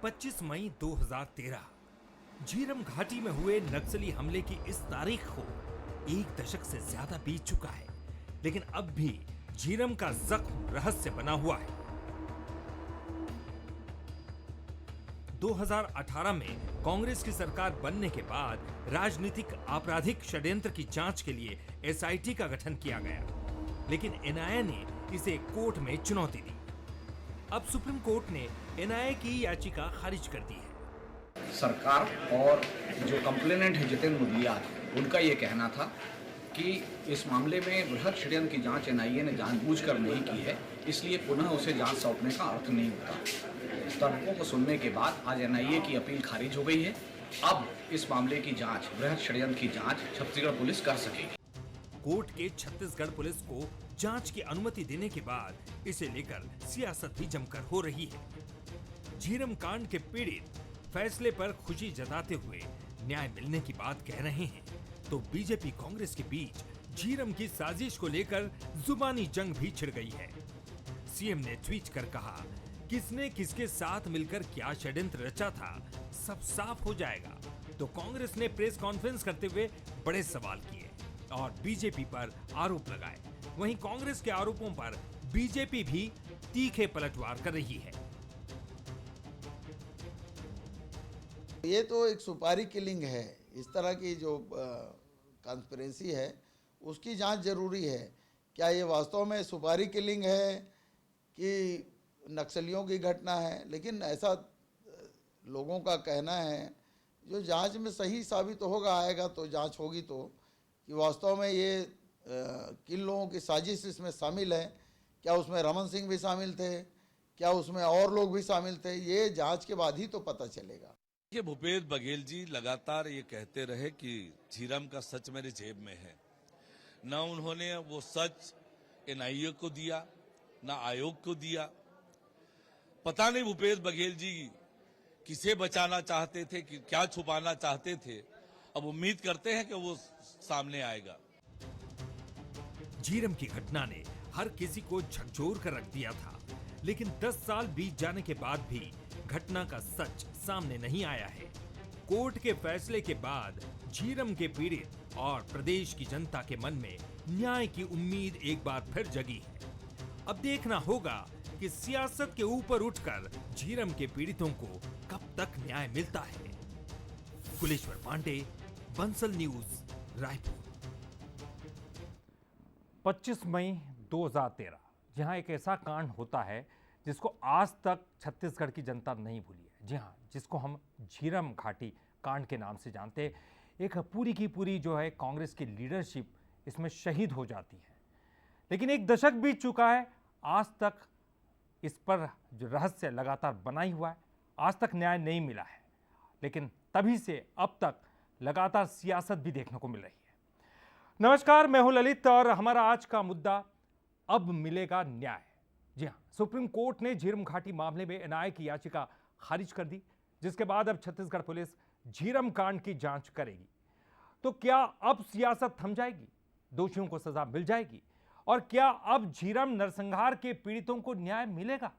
25 मई 2013 झीरम घाटी में हुए नक्सली हमले की इस तारीख को एक दशक से ज्यादा बीत चुका है, लेकिन अब भी झीरम का जख्म रहस्य बना हुआ है। 2018 में कांग्रेस की सरकार बनने के बाद राजनीतिक आपराधिक षड्यंत्र की जांच के लिए एसआईटी का गठन किया गया, लेकिन एनआईए ने इसे कोर्ट में चुनौती दी। अब सुप्रीम कोर्ट ने एनआईए की याचिका खारिज कर दी है। सरकार और जो कंप्लेनेंट है जितेंद्र मुदलियार, उनका ये कहना था कि इस मामले में बृहद षड्यंत्र की जांच एनआईए ने जानबूझकर नहीं की है, इसलिए पुनः उसे जांच सौंपने का अर्थ नहीं होता। तर्कों को सुनने के बाद आज एनआईए की अपील खारिज हो गई है। अब इस मामले की जांच, बृहद षड्यंत्र की जांच छत्तीसगढ़ पुलिस कर सकेगी। कोर्ट के छत्तीसगढ़ पुलिस को जांच की अनुमति देने के बाद इसे लेकर सियासत भी जमकर हो रही है। झीरम कांड के पीड़ित फैसले पर खुशी जताते हुए न्याय मिलने की बात कह रहे हैं, तो बीजेपी कांग्रेस के बीच झीरम की साजिश को लेकर जुबानी जंग भी छिड़ गई है। सीएम ने ट्वीट कर कहा, किसने किसके साथ मिलकर क्या षड्यंत्र रचा था सब साफ हो जाएगा। तो कांग्रेस ने प्रेस कॉन्फ्रेंस करते हुए बड़े सवाल किए और बीजेपी पर आरोप लगाए। वहीं कांग्रेस के आरोपों पर बीजेपी भी तीखे पलटवार कर रही है। ये तो एक सुपारी किलिंग है। इस तरह की जो कॉन्स्पिरेसी है उसकी जांच जरूरी है। क्या ये वास्तव में सुपारी किलिंग है कि नक्सलियों की घटना है? लेकिन ऐसा लोगों का कहना है, जो जांच में सही साबित होगा, आएगा तो जांच होगी तो, कि वास्तव में ये किन लोगों की साजिश इसमें शामिल है। क्या उसमें रमन सिंह भी शामिल थे, क्या उसमें और लोग भी शामिल थे? ये जांच के बाद ही तो पता चलेगा। ये भूपेश बघेल जी लगातार ये कहते रहे कि झीरम का सच मेरे जेब में है। न उन्होंने वो सच एनआईए को दिया, न आयोग को दिया। पता नहीं भूपेश बघेल जी किसे बचाना चाहते थे, कि क्या छुपाना चाहते थे। अब उम्मीद करते हैं कि वो सामने आएगा। झीरम की घटना ने हर किसी को झकझोर कर रख दिया था, लेकिन 10 साल बीत जाने के बाद भी घटना का सच सामने नहीं आया है। कोर्ट के फैसले के बाद झीरम के पीड़ित और प्रदेश की जनता के मन में न्याय की उम्मीद एक बार फिर जगी है। अब देखना होगा कि सियासत के ऊपर उठकर झीरम के पीड़ितों को कब तक न्याय मिलता है। कुलेश्वर पांडे, बंसल न्यूज, रायपुर। 25 मई 2013 जहां एक ऐसा कांड होता है जिसको आज तक छत्तीसगढ़ की जनता नहीं भूली है। जी हाँ, जिसको हम झीरम घाटी कांड के नाम से जानते हैं। एक पूरी की पूरी जो है कांग्रेस की लीडरशिप इसमें शहीद हो जाती है। लेकिन एक दशक बीत चुका है, आज तक इस पर जो रहस्य लगातार बना ही हुआ है, आज तक न्याय नहीं मिला है। लेकिन तभी से अब तक लगातार सियासत भी देखने को मिल रही है। नमस्कार, मैं हूं ललित और हमारा आज का मुद्दा अब मिलेगा न्याय। जी हाँ, सुप्रीम कोर्ट ने झीरम घाटी मामले में एनआईए की याचिका खारिज कर दी, जिसके बाद अब छत्तीसगढ़ पुलिस झीरम कांड की जांच करेगी। तो क्या अब सियासत थम जाएगी, दोषियों को सजा मिल जाएगी, और क्या अब झीरम नरसंहार के पीड़ितों को न्याय मिलेगा?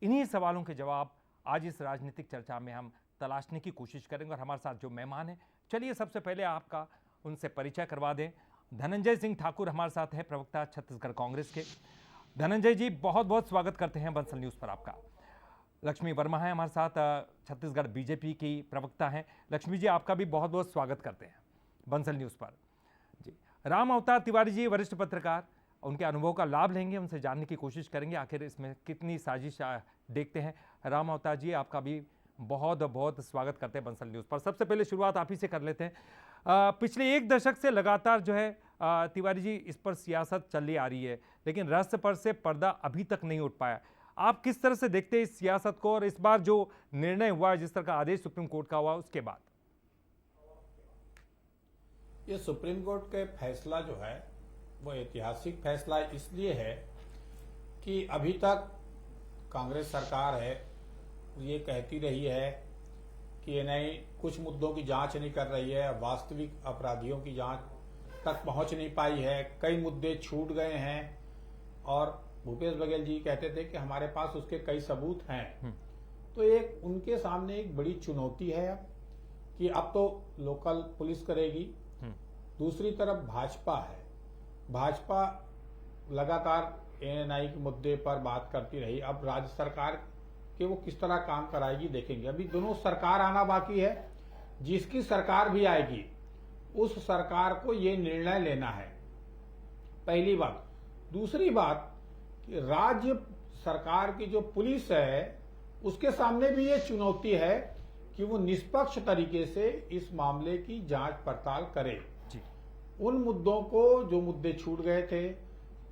इन्हीं सवालों के जवाब आज इस राजनीतिक चर्चा में हम तलाशने की कोशिश करेंगे। और हमारे साथ जो मेहमान हैं, चलिए सबसे पहले आपका उनसे परिचय करवा दें। धनंजय सिंह ठाकुर हमारे साथ हैं, प्रवक्ता छत्तीसगढ़ कांग्रेस के। धनंजय जी, बहुत बहुत स्वागत करते हैं बंसल न्यूज़ पर आपका। लक्ष्मी वर्मा है हमारे साथ, छत्तीसगढ़ बीजेपी की प्रवक्ता हैं। लक्ष्मी जी, आपका भी बहुत बहुत स्वागत करते हैं बंसल न्यूज़ पर। जी, राम अवतार तिवारी जी, वरिष्ठ पत्रकार, उनके अनुभव का लाभ लेंगे, उनसे जानने की कोशिश करेंगे आखिर इसमें कितनी साजिश देखते हैं। राम अवतार जी, आपका भी बहुत बहुत स्वागत करते हैं बंसल न्यूज़ पर। सबसे पहले शुरुआत आप ही से कर लेते हैं। पिछले एक दशक से लगातार जो है तिवारी जी, इस पर सियासत चली आ रही है, लेकिन रहस्य पर से पर्दा अभी तक नहीं उठ पाया। आप किस तरह से देखते हैं इस सियासत को, और इस बार जो निर्णय हुआ, जिस तरह का आदेश सुप्रीम कोर्ट का हुआ उसके बाद? ये सुप्रीम कोर्ट का फैसला जो है वो ऐतिहासिक फैसला इसलिए है कि अभी तक कांग्रेस सरकार है ये कहती रही है कि एनआईए कुछ मुद्दों की जांच नहीं कर रही है, वास्तविक अपराधियों की जांच तक पहुंच नहीं पाई है, कई मुद्दे छूट गए हैं। और भूपेश बघेल जी कहते थे कि हमारे पास उसके कई सबूत हैं। तो एक उनके सामने एक बड़ी चुनौती है अब कि अब तो लोकल पुलिस करेगी। दूसरी तरफ भाजपा है, भाजपा लगातार एएनआई के मुद्दे पर बात करती रही। अब राज्य सरकार के वो किस तरह काम कराएगी देखेंगे। अभी दोनों सरकार आना बाकी है, जिसकी सरकार भी आएगी उस सरकार को ये निर्णय लेना है, पहली बात। दूसरी बात कि राज्य सरकार की जो पुलिस है उसके सामने भी ये चुनौती है कि वो निष्पक्ष तरीके से इस मामले की जांच पड़ताल करे। जी। उन मुद्दों को, जो मुद्दे छूट गए थे,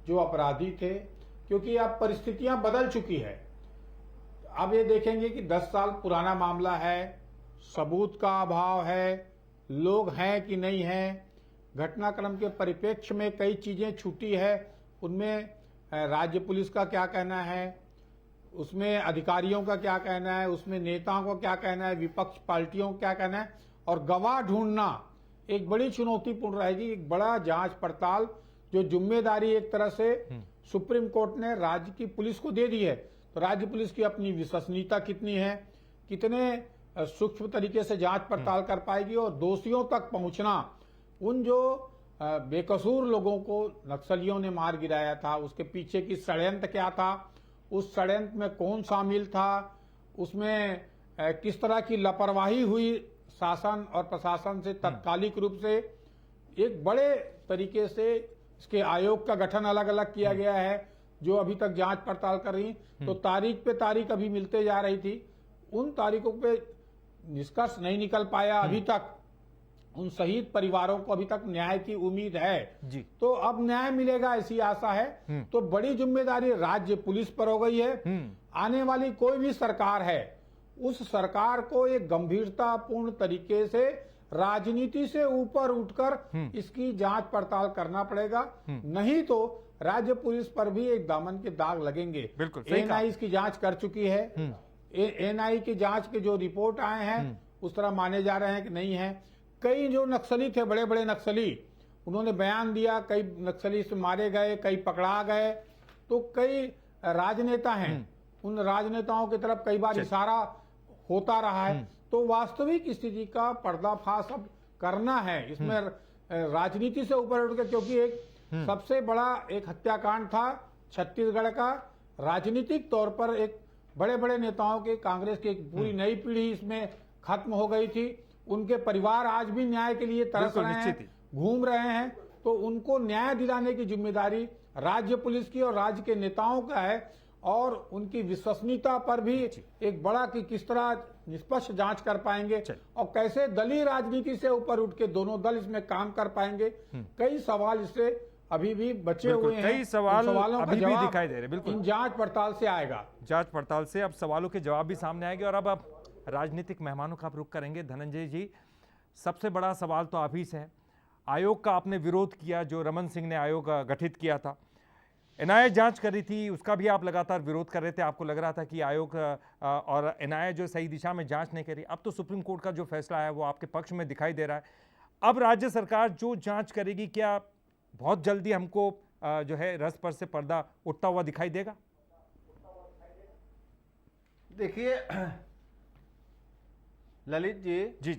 जो अपराधी थे, क्योंकि अब परिस्थितियां बदल चुकी है। अब ये देखेंगे कि 10 साल पुराना मामला है, सबूत का अभाव है, लोग हैं कि नहीं हैं, घटनाक्रम के परिप्रेक्ष्य में कई चीजें छूटी है, उनमें राज्य पुलिस का क्या कहना है, उसमें अधिकारियों का क्या कहना है, उसमें नेताओं का क्या कहना है, विपक्ष पार्टियों का क्या कहना है, और गवाह ढूंढना एक बड़ी चुनौतीपूर्ण रहेगी। एक बड़ा जांच पड़ताल जो जिम्मेदारी एक तरह से सुप्रीम कोर्ट ने राज्य की पुलिस को दे दी है, तो राज्य पुलिस की अपनी विश्वसनीयता कितनी है, कितने सूक्ष्म तरीके से जांच पड़ताल कर पाएगी, और दोषियों तक पहुंचना, उन जो बेकसूर लोगों को नक्सलियों ने मार गिराया था उसके पीछे की षड्यंत्र क्या था, उस षड्यंत्र में कौन शामिल था, उसमें किस तरह की लापरवाही हुई शासन और प्रशासन से तात्कालिक रूप से। एक बड़े तरीके से इसके आयोग का गठन अलग अलग किया गया है जो अभी तक जांच पड़ताल कर रही, तो तारीख पे तारीख अभी मिलते जा रही थी, उन तारीखों पे निष्कर्ष नहीं निकल पाया अभी तक। उन शहीद परिवारों को अभी तक न्याय की उम्मीद है जी। तो अब न्याय मिलेगा ऐसी आशा है। तो बड़ी जिम्मेदारी राज्य पुलिस पर हो गई है। आने वाली कोई भी सरकार है, उस सरकार को एक गंभीरतापूर्ण तरीके से राजनीति से ऊपर उठकर इसकी जांच पड़ताल करना पड़ेगा, नहीं तो राज्य पुलिस पर भी एक दामन के दाग लगेंगे। बिल्कुल सही कहा। एएनआई इसकी जांच कर चुकी है, एएनआई की जांच के जो रिपोर्ट आए हैं उस तरह माने जा रहे हैं कि नहीं है। कई जो नक्सली थे, बड़े बड़े नक्सली, उन्होंने बयान दिया, कई नक्सली से मारे गए, कई पकड़ा गए, तो कई राजनेता हैं, उन राजनेताओं की तरफ कई बार इशारा होता रहा है। तो वास्तविक स्थिति का पर्दाफाश अब करना है, इसमें राजनीति से ऊपर उठ के, क्योंकि एक सबसे बड़ा एक हत्याकांड था छत्तीसगढ़ का, राजनीतिक तौर पर एक बड़े बड़े नेताओं के, कांग्रेस की एक पूरी नई पीढ़ी इसमें खत्म हो गई थी। उनके परिवार आज भी न्याय के लिए तरस रहे हैं, घूम रहे हैं, तो उनको न्याय दिलाने की जिम्मेदारी राज्य पुलिस की और राज्य के नेताओं का है, और उनकी विश्वसनीयता पर भी एक बड़ा कि किस तरह निष्पक्ष जांच कर पाएंगे और कैसे दलीय राजनीति से ऊपर उठ के दोनों दल इसमें काम कर पाएंगे। कई सवाल इससे अभी भी बचे हुए हैं, कई सवालों का अभी भी जवाब दिखाई दे रहे हैं। बिल्कुल इन जांच पड़ताल से आएगा, जांच पड़ताल से अब सवालों के जवाब भी सामने आएंगे। और अब राजनीतिक मेहमानों का आप रुख करेंगे। धनंजय जी, सबसे बड़ा सवाल तो आप ही से है। आयोग का आपने विरोध किया, जो रमन सिंह ने आयोग गठित किया था, एनआईए जांच कर रही थी, उसका भी आप लगातार विरोध कर रहे थे। आपको लग रहा था कि आयोग और एनआईए जो सही दिशा में जांच नहीं कर रही। अब तो सुप्रीम कोर्ट का जो फैसला है वो आपके पक्ष में दिखाई दे रहा है। अब राज्य सरकार जो जांच करेगी, क्या बहुत जल्दी हमको जो है रस पर से पर्दा उठता हुआ दिखाई देगा? देखिए ललित जी, जी,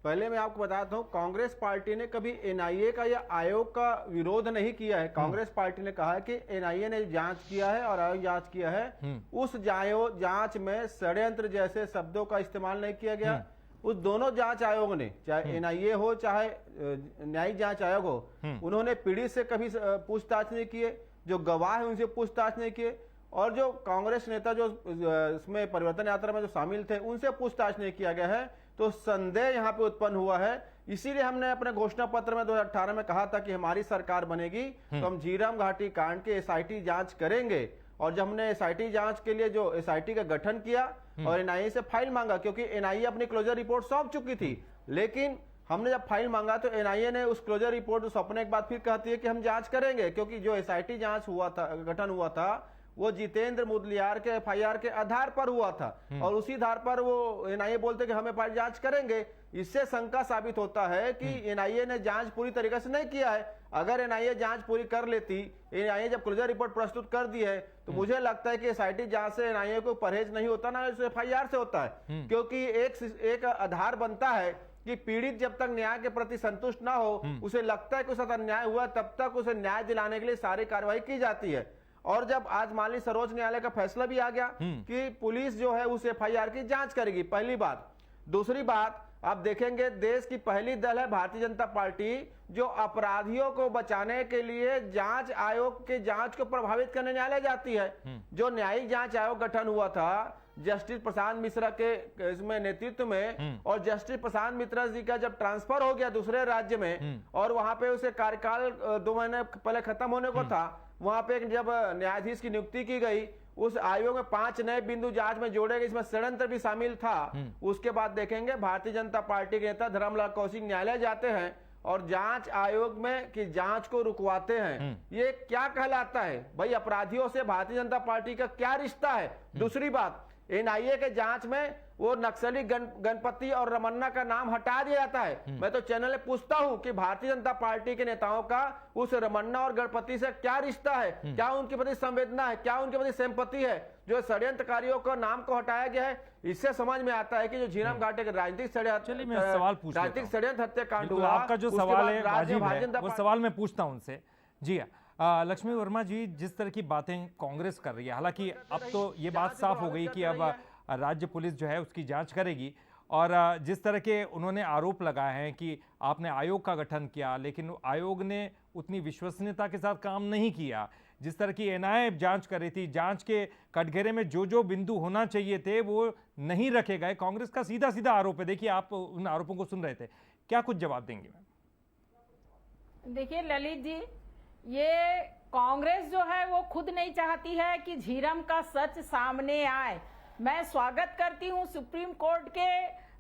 पहले मैं आपको बताता हूं, कांग्रेस पार्टी ने कभी एनआईए का या आयोग का विरोध नहीं किया है। कांग्रेस पार्टी ने कहा है कि एनआईए ने जांच किया है और आयोग जांच किया है, उस जांच में षड्यंत्र जैसे शब्दों का इस्तेमाल नहीं किया गया। उस दोनों जांच आयोग ने, चाहे एनआईए हो चाहे न्यायिक जांच आयोग हो, उन्होंने पीड़ित से कभी पूछताछ नहीं किए, जो गवाह है उनसे पूछताछ नहीं किए, और जो कांग्रेस नेता जो इसमें परिवर्तन यात्रा में जो शामिल थे उनसे पूछताछ नहीं किया गया है। तो संदेह यहाँ पे उत्पन्न हुआ है। इसीलिए हमने अपने घोषणा पत्र में 2018 में कहा था कि हमारी सरकार बनेगी तो हम झीरम घाटी कांड के एसआईटी जांच करेंगे। और जब हमने एसआईटी जांच के लिए जो एसआईटी का गठन किया और एनआईए से फाइल मांगा, क्योंकि एनआईए अपनी क्लोजर रिपोर्ट सौंप चुकी थी, लेकिन हमने जब फाइल मांगा तो एनआईए ने उस क्लोजर रिपोर्ट सौंपने के बाद फिर कहती है कि हम जांच करेंगे, क्योंकि जो एसआईटी जांच हुआ था, गठन हुआ था, वो जितेंद्र मुदलियार के एफआईआर के आधार पर हुआ था, और उसी आधार पर वो एनआईए बोलते कि हम एफआईआर जांच करेंगे। इससे शंका साबित होता है कि एनआईए ने जांच पूरी तरीके से नहीं किया है। अगर एनआईए जांच पूरी कर लेती, एनआईए जब क्लोजर रिपोर्ट प्रस्तुत कर दी है, तो मुझे लगता है कि एसआईटी जांच से एनआईए को परहेज नहीं होता, ना एफआईआर से होता है। क्योंकि एक आधार बनता है कि पीड़ित जब तक न्याय के प्रति संतुष्ट ना हो, उसे लगता है कि उसका अन्याय हुआ, तब तक उसे न्याय दिलाने के लिए सारी कार्रवाई की जाती है। और जब आज मान ली सर्वोच्च न्यायालय का फैसला भी आ गया कि पुलिस जो है उस एफआईआर की जांच करेगी, पहली बात। दूसरी बात, आप देखेंगे देश की पहली दल है भारतीय जनता पार्टी, जो अपराधियों को बचाने के लिए जांच आयोग के जांच को प्रभावित करने न्यायालय जाती है। जो न्यायिक जांच आयोग गठन हुआ था जस्टिस प्रशांत मिश्रा के इसमें नेतृत्व में, और जस्टिस प्रशांत मिश्रा जी का जब ट्रांसफर हो गया दूसरे राज्य में, और वहां पे उसे कार्यकाल 2 महीने पहले खत्म होने को था, वहां पे जब न्यायाधीश की नियुक्ति की गई, उस आयोग में 5 नए बिंदु जांच में जोड़े गए, इसमें षड्यंत्र भी शामिल था। उसके बाद देखेंगे भारतीय जनता पार्टी के नेता धर्मलाल कौशिक न्यायालय जाते हैं और जांच आयोग में की जांच को रुकवाते हैं। ये क्या कहलाता है भाई? अपराधियों से भारतीय जनता पार्टी का क्या रिश्ता है? दूसरी बात, एनआईए के जांच में वो नक्सली गणपति और रमन्ना का नाम हटा दिया जाता है। मैं तो चैनल में पूछता हूं कि भारतीय जनता पार्टी के नेताओं का उस रमन्ना और गणपति से क्या रिश्ता है? क्या उनके प्रति संवेदना है? क्या उनके प्रति सिंपैथी है? जो षड्यंत्रकारियों को नाम को हटाया गया है, इससे समझ में आता है कि जो झीरम घाटी के राजनीतिक षड्यंत्र हत्याकांड हुआ, आपका जो सवाल है वाजिब है, वो सवाल मैं पूछता हूं उनसे। जी लक्ष्मी वर्मा जी, जिस तरह की बातें कांग्रेस कर रही है, हालांकि अब तो ये बात साफ हो गई कि अब राज्य पुलिस जो है उसकी जांच करेगी, और जिस तरह के उन्होंने आरोप लगाए हैं कि आपने आयोग का गठन किया, लेकिन आयोग ने उतनी विश्वसनीयता के साथ काम नहीं किया, जिस तरह की एनआईए जांच कर रही थी, जांच के कटघरे में जो जो बिंदु होना चाहिए थे वो नहीं रखे गए। कांग्रेस का सीधा सीधा आरोप है। देखिए, आप उन आरोपों को सुन रहे थे, क्या कुछ जवाब देंगे? देखिए ललित जी, ये कांग्रेस जो है वो खुद नहीं चाहती है कि झीरम का सच सामने आए। मैं स्वागत करती हूँ सुप्रीम कोर्ट के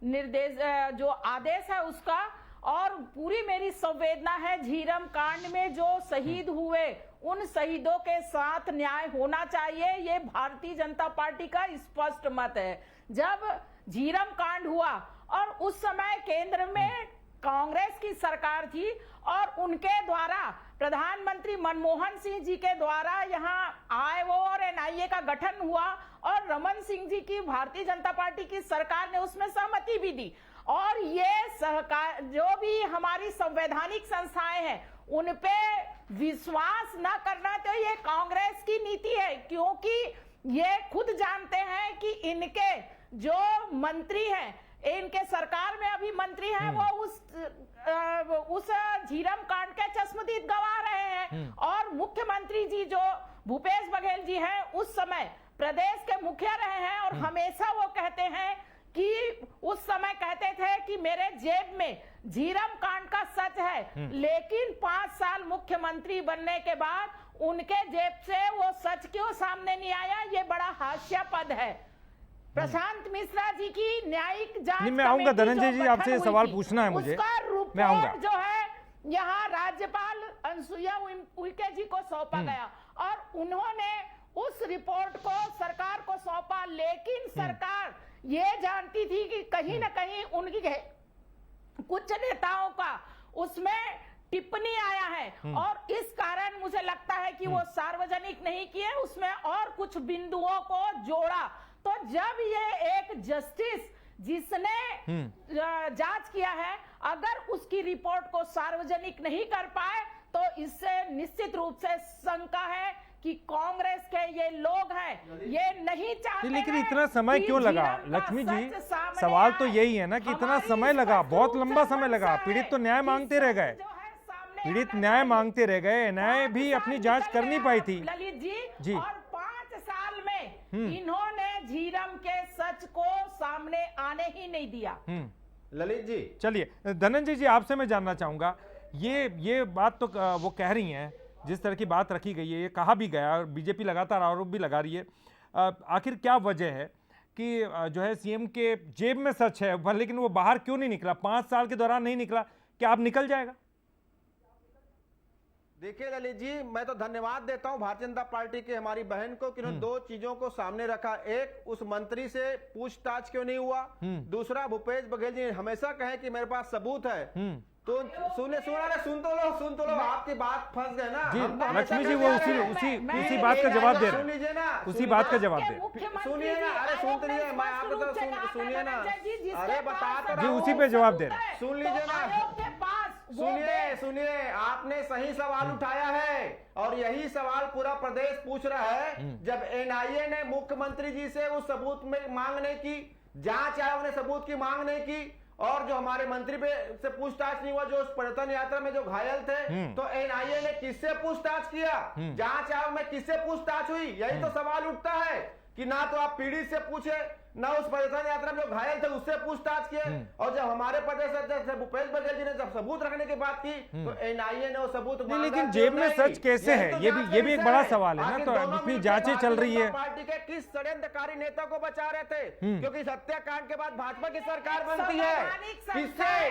निर्देश, जो आदेश है उसका, और पूरी मेरी संवेदना है झीरम कांड में जो शहीद हुए उन शहीदों के साथ न्याय होना चाहिए। ये भारतीय जनता पार्टी का स्पष्ट मत है। जब झीरम कांड हुआ और उस समय केंद्र में कांग्रेस की सरकार थी और उनके द्वारा प्रधानमंत्री मनमोहन सिंह जी के द्वारा यहाँ आए वो, और एनआईए का गठन हुआ, और रमन सिंह जी की भारतीय जनता पार्टी की सरकार ने उसमें सहमति भी दी। और ये सहकार, जो भी हमारी संवैधानिक संस्थाएं हैं उन पे विश्वास न करना तो ये कांग्रेस की नीति है, क्योंकि ये खुद जानते हैं कि इनके जो मंत्री हैं, इनके सरकार में अभी मंत्री हैं, वो उस झीरम कांड के चश्मदीद गवाह रहे हैं। और मुख्यमंत्री जी जो भूपेश बघेल जी हैं उस समय प्रदेश के मुखिया रहे हैं, और हमेशा वो कहते हैं कि उस समय कहते थे कि मेरे जेब में झीरम कांड का सच है, लेकिन 5 साल मुख्यमंत्री बनने के बाद उनके जेब से वो सच क्यों सामने नहीं आया? ये बड़ा हास्यास्पद है। प्रशांत मिश्रा जी की न्यायिक जांच, मैं आऊंगा धनंजय जी, आपसे सवाल पूछना है मुझे, मैं आऊंगा। जो है यहाँ राज्यपाल अनुसुईया उइके जी को सौंपा गया और उन्होंने उस रिपोर्ट को सरकार को सौंपा, लेकिन सरकार ये जानती थी कि कहीं ना कहीं उनकी कुछ नेताओं का उसमें टिप्पणी आया है, और इस कारण मुझे लगता है कि वो सार्वजनिक नहीं किए, उसमें और कुछ बिंदुओं को जोड़ा। तो जब ये एक जस्टिस जिसने जांच किया है, अगर उसकी रिपोर्ट को सार्वजनिक नहीं कर पाए, तो इससे निश्चित रूप से शंका है कि कांग्रेस के ये लोग हैं, ये नहीं चाहते। लेकिन इतना समय क्यों लगा लक्ष्मी जी? सवाल तो यही है ना कि इतना समय लगा, बहुत लंबा समय लगा। पीड़ित तो न्याय मांगते रह गए, पीड़ित न्याय मांगते रह गए, एनआईए भी अपनी जांच कर नहीं पाई थी। ललित जी, और 5 साल में इन्होंने झीरम के सच को सामने आने ही नहीं दिया। ललित जी, चलिए धनंजय जी, आपसे मैं जानना चाहूंगा, ये बात तो वो कह रही हैं, जिस तरह की बात रखी गई है, ये कहा भी गया और बीजेपी लगातार आरोप भी लगा रही है, आखिर क्या वजह है कि जो है सीएम के जेब में सच है, लेकिन वो बाहर क्यों नहीं निकला? 5 साल के दौरान नहीं निकला, क्या अब निकल जाएगा? देखिए ललित जी, मैं तो धन्यवाद देता हूं भारतीय जनता पार्टी के हमारी बहन को कि उन्होंने 2 चीजों को सामने रखा। एक, उस मंत्री से पूछताछ क्यों नहीं हुआ। दूसरा, भूपेश बघेल जी हमेशा कहे कि मेरे पास सबूत है, तो सुन तो लो आपकी बात फंस गए ना जी। हम तो लक्ष्मी जी हमेशा वो कहते आ रहे हैं। उसी बात का जवाब दे सुन रहे लीजिए ना, हैं, उसी बात का जवाब दे रहे हैं। सुनिए ना, अरे सुनते रहिए, मैं आपको तो सुनिए ना, अरे बता तो जी रहा हूं। उसी पे जवाब दे रहे हैं। सुन लीजिए ना, सुनिए आपने सही सवाल उठाया है और यही सवाल पूरा प्रदेश पूछ रहा है। जब एनआईए ने मुख्यमंत्री जी से उस सबूत में मांग नहीं की, जांच आयोग ने सबूत की मांग नहीं की और जो हमारे मंत्री पे से पूछताछ नहीं हुआ, जो उस पर्यटन यात्रा में जो घायल थे, तो एनआईए ने किससे पूछताछ किया, जांच आयोग में किससे पूछताछ हुई? यही तो सवाल उठता है कि ना तो आप पीड़ित से पूछे, ना उस पर्यटन यात्रा में जो घायल थे उससे पूछताछ किए। और जब हमारे प्रदेश अध्यक्ष भूपेश बघेल जी ने जब सबूत रखने की बात की तो एनआईए ने वो सबूत नहीं, लेकिन जेब में सच कैसे है, ये भी एक बड़ा सवाल है ना। तो इतनी जांचें चल रही है। पार्टी के किस षड्यंत्रकारी नेता को बचा रहे थे? क्योंकि हत्याकांड के बाद भाजपा की सरकार बनती है।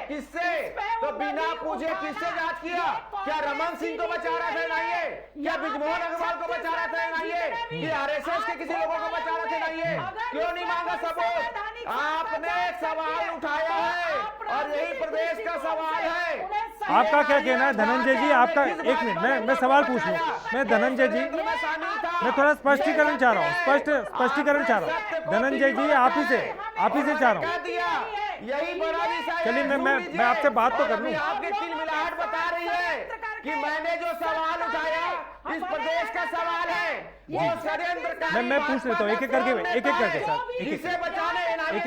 किससे तो बिना पूछे किससे जांच किया? क्या रमन सिंह को बचा रहा था एनआईए? क्या ब्रिजमोहन अग्रवाल को बचा रहा था एनआईए? कि आरएसएस के किसी लोगों को बचा रहा था एनआईए? क्यों नहीं मांगा सबूत? आपने सवाल उठाया है और यही प्रदेश का सवाल है। आपका क्या कहना है धनंजय जी? आपका एक मिनट, मैं सवाल पूछ लूं। मैं धनंजय जी, मैं थोड़ा स्पष्टीकरण चाह रहा हूँ, स्पष्टीकरण चाह रहा हूँ। धनंजय जी आप ही से चाह रहा हूँ। यही बड़ा विषय। चलिए मैं आपसे बात तो कर लूं। आपकी तिलमिलाहट बता रही है कि मैंने जो सवाल उठाया इस प्रदेश का सवाल है, वो षड्यंत्र। मैं पूछ लेता हूँ एक एक करके सर, जिसे बचाने वो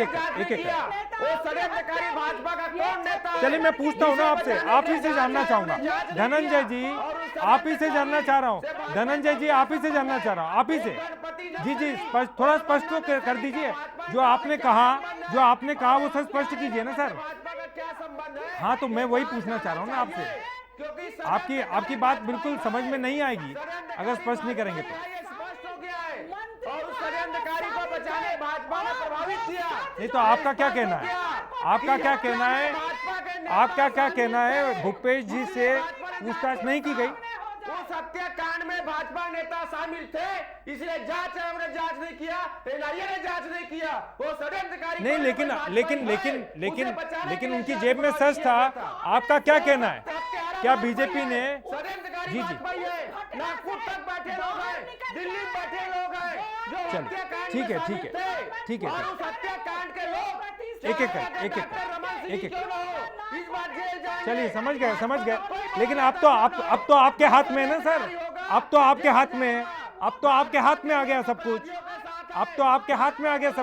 षड्यंत्रकारी भाजपा का कौन नेता है? चलिए मैं पूछता हूँ ना आपसे, आप ही से जानना चाहूंगा। धनंजय जी आप ही से जानना चाह रहा हूँ। धनंजय जी आप ही से जानना चाह रहा हूँ, आप ही से। जी थोड़ा स्पष्ट तो कर दीजिए। जो आपने कहा वो सर स्पष्ट कीजिए ना सर। हाँ तो मैं वही पूछना चाह रहा हूँ ना आपसे। आपकी बात बिल्कुल समझ में नहीं आएगी अगर स्पष्ट नहीं करेंगे तो। और उस षड्यंत्रकारी को बचाने भाजपा ने प्रभावित किया। नहीं तो आपका क्या कहना है? आपका क्या कहना है? भूपेश जी से पूछताछ नहीं की गई? उस हत्याकांड में भाजपा नेता शामिल थे, इसलिए जांच आयोग ने जांच नहीं किया, एनआईए ने जांच नहीं किया। वो षड्यंत्रकारी नहीं, लेकिन उनकी जेब में सच था। आपका क्या कहना है? क्या बीजेपी ने जी नागपुर तक बैठे लोग हैं, दिल्ली में बैठे लोग हैं जो हत्याकांड ठीक है और उस हत्याकांड के लोग एक चलिए समझ गए। लेकिन अब तो आपके हाथ में है ना सर। अब तो आपके हाथ में आ गया सब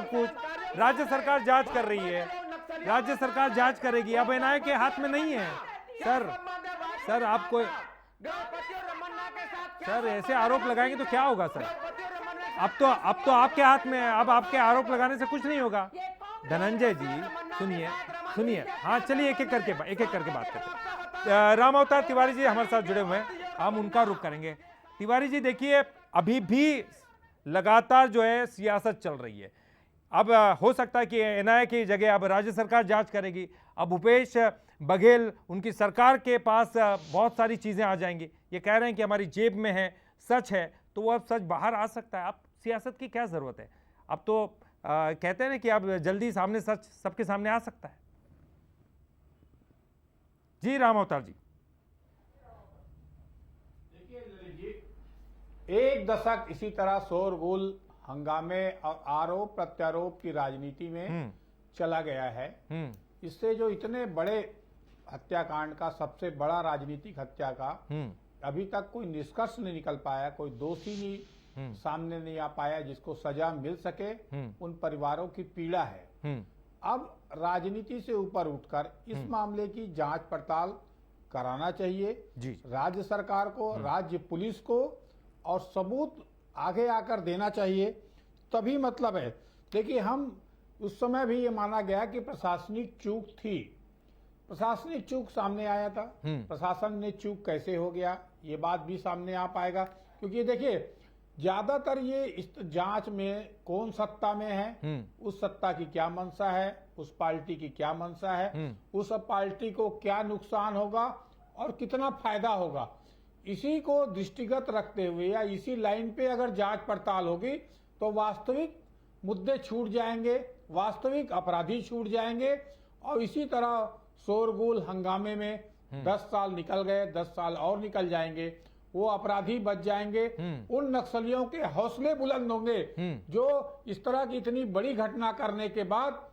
कुछ। राज्य सरकार जांच कर रही है, राज्य सरकार जांच करेगी। अब एनआईए के हाथ में नहीं है सर। आपको सर ऐसे आरोप लगाएंगे तो क्या होगा सर? अब तो आपके हाथ में है। अब आपके आरोप लगाने से कुछ नहीं होगा। धनंजय जी सुनिए। हाँ चलिए एक एक करके बात करते हैं। राम अवतार तिवारी जी हमारे साथ जुड़े हुए हैं, हम उनका रुख करेंगे। तिवारी जी देखिए, अभी भी लगातार जो है सियासत चल रही है। अब हो सकता है कि एनआईए की जगह अब राज्य सरकार जांच करेगी। अब भूपेश बघेल उनकी सरकार के पास बहुत सारी चीजें आ जाएंगी। ये कह रहे हैं कि हमारी जेब में है, सच है, तो वो अब सच बाहर आ सकता है। अब सियासत की क्या जरूरत है? अब तो कहते हैं ना कि अब जल्दी सामने सच सबके सामने आ सकता है। जी राम अवतार जी। एक दशक इसी तरह शोरगुल, हंगामे और आरोप प्रत्यारोप की राजनीति में चला गया है। इससे जो इतने बड़े हत्याकांड का, सबसे बड़ा राजनीतिक हत्या का अभी तक कोई निष्कर्ष नहीं निकल पाया, कोई दोषी नहीं सामने नहीं आ पाया जिसको सजा मिल सके, उन परिवारों की पीड़ा है। अब राजनीति से ऊपर उठकर इस मामले की जांच पड़ताल कराना चाहिए राज्य सरकार को, राज्य पुलिस को, और सबूत आगे आकर देना चाहिए, तभी मतलब है। देखिए, हम उस समय भी ये माना गया कि प्रशासनिक चूक थी, प्रशासनिक चूक सामने आया था। प्रशासन ने चूक कैसे हो गया, ये बात भी सामने आ पाएगा, क्योंकि देखिए ज्यादातर ये इस जांच में कौन सत्ता में है, उस सत्ता की क्या मंशा है, उस पार्टी की क्या मंशा है, उस पार्टी को क्या नुकसान होगा और कितना फायदा होगा, इसी को दृष्टिगत रखते हुए या इसी लाइन पे अगर जांच पड़ताल होगी तो वास्तविक मुद्दे छूट जाएंगे, वास्तविक अपराधी छूट जाएंगे और इसी तरह शोरगुल हंगामे में 10 साल निकल गए, 10 साल और निकल जाएंगे, वो अपराधी बच जाएंगे। उन नक्सलियों के हौसले बुलंद होंगे जो इस तरह की इतनी बड़ी घटना करने के बाद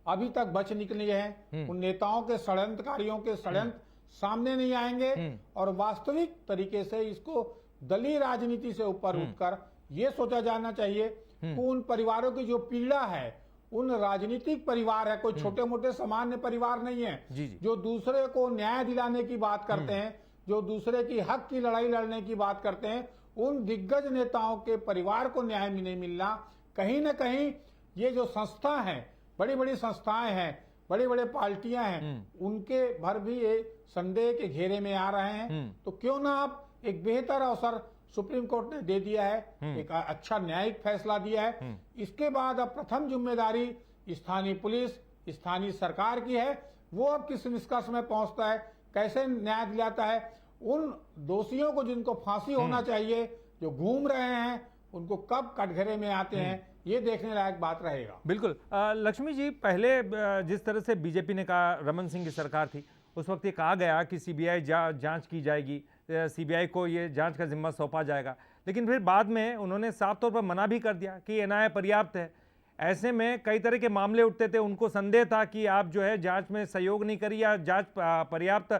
अभी तक बच निकले हैं। उन नेताओं के षड्यंत्रकारियों के षड्यंत्र सामने नहीं आएंगे और वास्तविक तरीके से इसको दलीय राजनीति से ऊपर उठकर ये सोचा जाना चाहिए कि उन परिवारों की जो पीड़ा है, उन राजनीतिक परिवार है, कोई छोटे मोटे सामान्य परिवार नहीं है, जो दूसरे को न्याय दिलाने की बात करते हैं, जो दूसरे की हक की लड़ाई लड़ने की बात करते हैं, उन दिग्गज नेताओं के परिवार को न्याय नहीं मिलना, कहीं ना कहीं ये जो संस्था है, बड़ी बड़ी संस्थाएं हैं, बड़ी बड़ी पार्टियां हैं, उनके भर भी ये संदेह के घेरे में आ रहे हैं। तो क्यों ना आप एक बेहतर अवसर सुप्रीम कोर्ट ने दे दिया है, एक अच्छा न्यायिक फैसला दिया है, इसके बाद अब प्रथम जिम्मेदारी स्थानीय पुलिस, स्थानीय सरकार की है। वो अब किस निष्कर्ष में पहुंचता है, कैसे न्याय दिलाता है, उन दोषियों को जिनको फांसी होना चाहिए, जो घूम रहे हैं, उनको कब कटघरे में आते हैं, ये देखने लायक बात रहेगा। बिल्कुल। लक्ष्मी जी, पहले जिस तरह से बीजेपी ने कहा, रमन सिंह की सरकार थी, उस वक्त ये कहा गया कि सीबीआई जांच की जाएगी, सीबीआई को ये जांच का जिम्मा सौंपा जाएगा, लेकिन फिर बाद में उन्होंने साफ तौर पर मना भी कर दिया कि एनआईए पर्याप्त है। ऐसे में कई तरह के मामले उठते थे, उनको संदेह था कि आप जो है जांच में सहयोग नहीं करिए या जांच पर्याप्त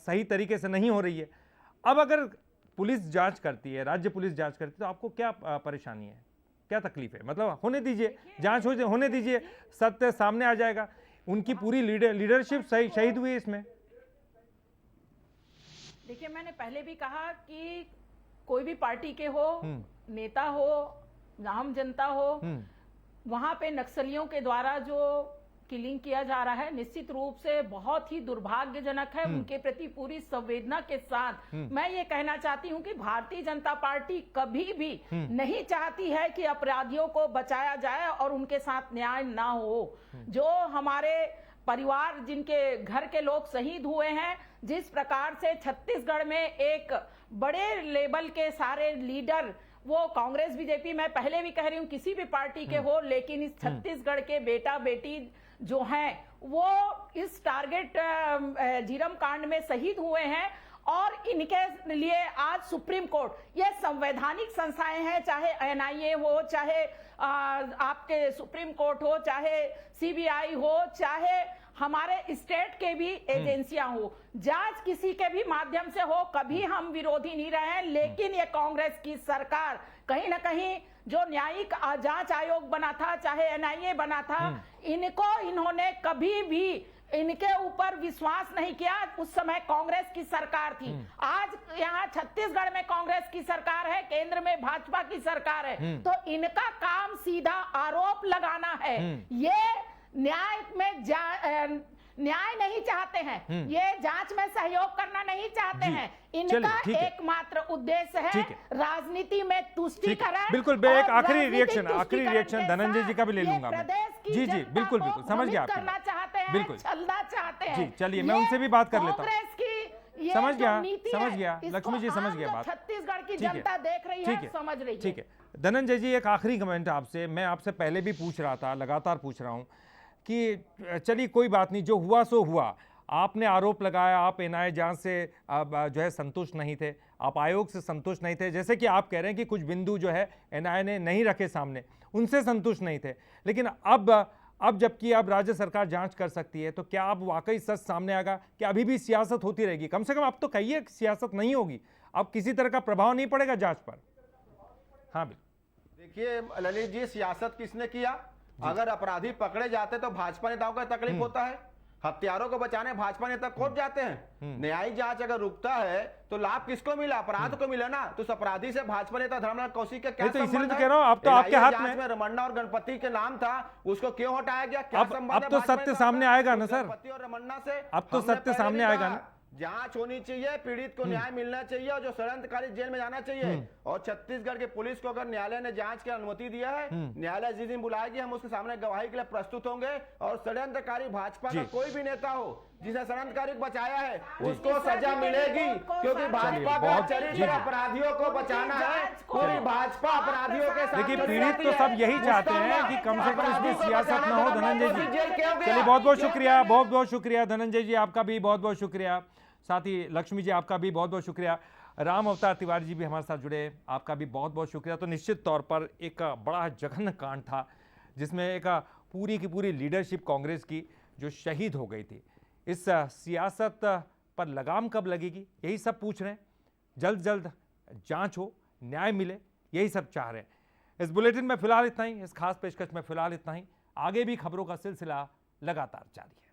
सही तरीके से नहीं हो रही है। अब अगर पुलिस जांच करती है, राज्य पुलिस जांच करती है, तो आपको क्या परेशानी है, क्या तकलीफ है? मतलब होने दीजिए, जांच होने दीजिए, सत्य सामने आ जाएगा। उनकी पूरी लीडरशिप शहीद हुई इसमें। देखिए, मैंने पहले भी कहा कि कोई भी पार्टी के हो, नेता हो, आम जनता हो, वहां पे नक्सलियों के द्वारा जो किलिंग किया जा रहा है, निश्चित रूप से बहुत ही दुर्भाग्यजनक है। उनके प्रति पूरी संवेदना के साथ मैं ये कहना चाहती हूँ कि भारतीय जनता पार्टी कभी भी नहीं चाहती है कि अपराधियों को बचाया जाए और उनके साथ न्याय ना हो। जो हमारे परिवार, जिनके घर के लोग शहीद हुए हैं, जिस प्रकार से छत्तीसगढ़ में एक बड़े लेवल के सारे लीडर, वो कांग्रेस बीजेपी, मैं पहले भी कह रही हूँ, किसी भी पार्टी के हो, लेकिन इस छत्तीसगढ़ के बेटा बेटी जो हैं वो इस टारगेट झीरम कांड में शहीद हुए हैं। और इनके लिए आज सुप्रीम कोर्ट, ये संवैधानिक संस्थाएं हैं, चाहे एनआईए हो, चाहे आपके सुप्रीम कोर्ट हो, चाहे सीबीआई हो, चाहे हमारे स्टेट के भी एजेंसियां हो, जांच किसी के भी माध्यम से हो, कभी हम विरोधी नहीं रहे हैं। लेकिन ये कांग्रेस की सरकार कहीं ना कहीं जो न्यायिक जांच आयोग बना था, चाहे एनआईए बना था, इन्होंने कभी भी इनके ऊपर विश्वास नहीं किया। उस समय कांग्रेस की सरकार थी। आज यहाँ छत्तीसगढ़ में कांग्रेस की सरकार है, केंद्र में भाजपा की सरकार है, तो इनका काम सीधा आरोप लगाना है। ये न्याय में न्याय नहीं चाहते हैं, ये जांच में सहयोग करना नहीं चाहते हैं। इनका एकमात्र उद्देश्य है राजनीति में तुष्टीकरण। बिल्कुल, एक आखिरी रिएक्शन धनंजय जी का भी ले लूंगा मैं। जी, बिल्कुल, समझ गया, करना चाहते हैं, बिल्कुल छलना चाहते हैं। जी, चलिए मैं उनसे भी बात कर लेता हूँ। कांग्रेस की समझ गया लक्ष्मी जी, समझ गया बात। छत्तीसगढ़ की जनता देख रही है, समझ रही है। ठीक है धनंजय जी, एक आखिरी कमेंट आपसे। मैं आपसे पहले भी पूछ रहा था, लगातार पूछ रहा हूँ कि चलिए कोई बात नहीं, जो हुआ सो हुआ। आपने आरोप लगाया, आप एनआईए जांच से जो है संतुष्ट नहीं थे, आप आयोग से संतुष्ट नहीं थे, जैसे कि आप कह रहे हैं कि कुछ बिंदु जो है एनआईए ने नहीं रखे सामने, उनसे संतुष्ट नहीं थे। लेकिन अब जबकि अब राज्य सरकार जांच कर सकती है, तो क्या अब वाकई सच सामने आएगा कि अभी भी सियासत होती रहेगी? कम से कम अब तो कहिए सियासत नहीं होगी, अब किसी तरह का प्रभाव नहीं पड़ेगा जांच पर। हाँ बिल्कुल। देखिए ललित जी, सियासत किसने किया? अगर अपराधी पकड़े जाते तो भाजपा नेताओं का तकलीफ होता है, हत्यारों को बचाने भाजपा नेता कोर्ट जाते हैं। न्यायिक जांच अगर रुकता है तो लाभ किसको मिला? अपराध को मिला ना। तो उस अपराधी से भाजपा नेता धर्मलाल कौशिक का क्या संबंध है? कह रहा हूं, अब तो आपके हाथ में रमन्ना और गणपति के नाम था, उसको क्यों हटाया गया? क्या संबंध? अब तो सत्य सामने आएगा ना सर, गणपति और रमन्ना से अब तो सत्य सामने आएगा ना। जांच होनी चाहिए, पीड़ित को न्याय मिलना चाहिए और जो षड्यंत्रकारी जेल में जाना चाहिए। और छत्तीसगढ़ के पुलिस को अगर न्यायालय ने जांच की अनुमति दिया है, न्यायालय जिस दिन बुलाएगी हम उसके सामने गवाही के लिए प्रस्तुत होंगे। और षड्यंत्रकारी भाजपा का कोई भी नेता हो, जिसे सनतकारी को बचाया है उसको सजा मिलेगी, क्योंकि भाजपा का चरित्र अपराधियों को बचाना है। पूरी भाजपा अपराधियों के साथ। देखिए पीड़ित तो सब यही चाहते हैं कि कम से कम इसमें सियासत ना हो। धनंजय जी चलिए बहुत बहुत शुक्रिया, बहुत बहुत शुक्रिया धनंजय जी, आपका भी बहुत बहुत शुक्रिया। साथ ही लक्ष्मी जी आपका भी बहुत बहुत शुक्रिया। राम अवतार तिवारी जी भी हमारे साथ जुड़े, आपका भी बहुत बहुत शुक्रिया। तो निश्चित तौर पर एक बड़ा जघन्य कांड था जिसमें एक पूरी की पूरी लीडरशिप कांग्रेस की जो शहीद हो गई थी। इस सियासत पर लगाम कब लगेगी यही सब पूछ रहे हैं। जल्द जल्द जांच हो, न्याय मिले, यही सब चाह रहे हैं। इस बुलेटिन में फिलहाल इतना ही, इस खास पेशकश में फिलहाल इतना ही। आगे भी खबरों का सिलसिला लगातार जारी है।